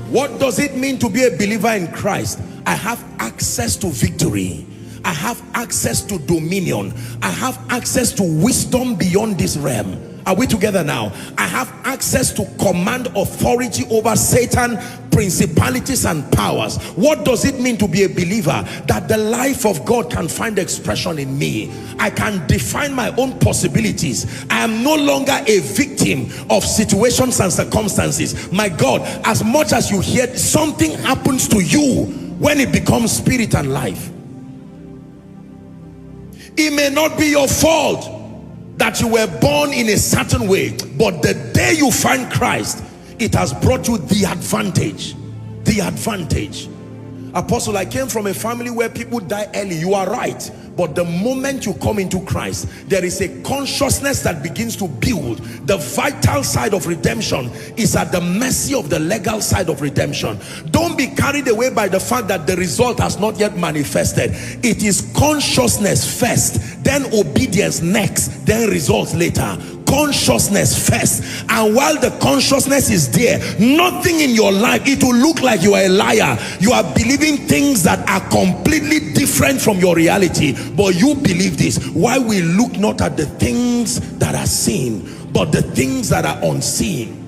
What does it mean to be a believer in Christ? I have access to victory. I have access to dominion. I have access to wisdom beyond this realm. Are we together now? I have access to command authority over Satan, principalities and powers. What does it mean to be a believer? That the life of God can find expression in me. I can define my own possibilities. I am no longer a victim of situations and circumstances. My God, as much as you hear, something happens to you when it becomes spirit and life. It may not be your fault that you were born in a certain way, but the day you find Christ, it has brought you the advantage. The advantage. Apostle, I came from a family where people die early. You are right. But the moment you come into Christ, there is a consciousness that begins to build. The vital side of redemption is at the mercy of the legal side of redemption. Don't be carried away by the fact that the result has not yet manifested. It is consciousness first, then obedience next, then results later. Consciousness first, and while the consciousness is there, nothing in your life, it will look like you are a liar. You are believing things that are completely different from your reality, but you believe this. Why we look not at the things that are seen, but the things that are unseen.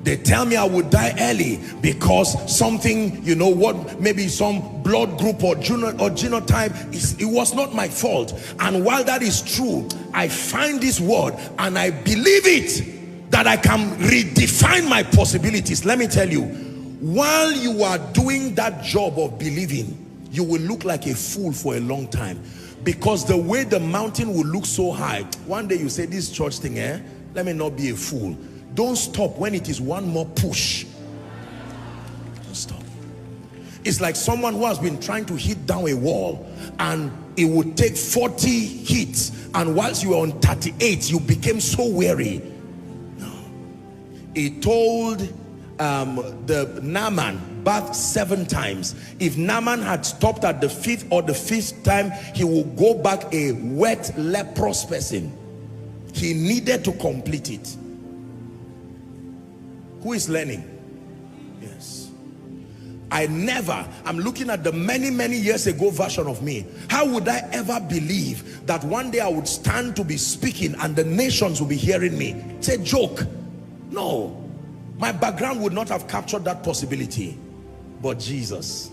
They tell me I would die early because something, you know what, maybe some blood group or genotype, it was not my fault. And while that is true, I find this word and I believe it, that I can redefine my possibilities. Let me tell you, while you are doing that job of believing, you will look like a fool for a long time, because the way the mountain will look so high, one day you say, this church thing, let me not be a fool. Don't stop when it is one more push. Don't stop. It's like someone who has been trying to hit down a wall, and it would take 40 hits, and whilst you were on 38, you became so weary. No. He told the Naaman, bath 7 times. If Naaman had stopped at the 5th or the 5th time, he would go back a wet, leprous person. He needed to complete it. Who is learning? Yes. I'm looking at the many years ago version of me. How would I ever believe that one day I would stand to be speaking and the nations will be hearing me? It's a joke. No. My background would not have captured that possibility. But Jesus.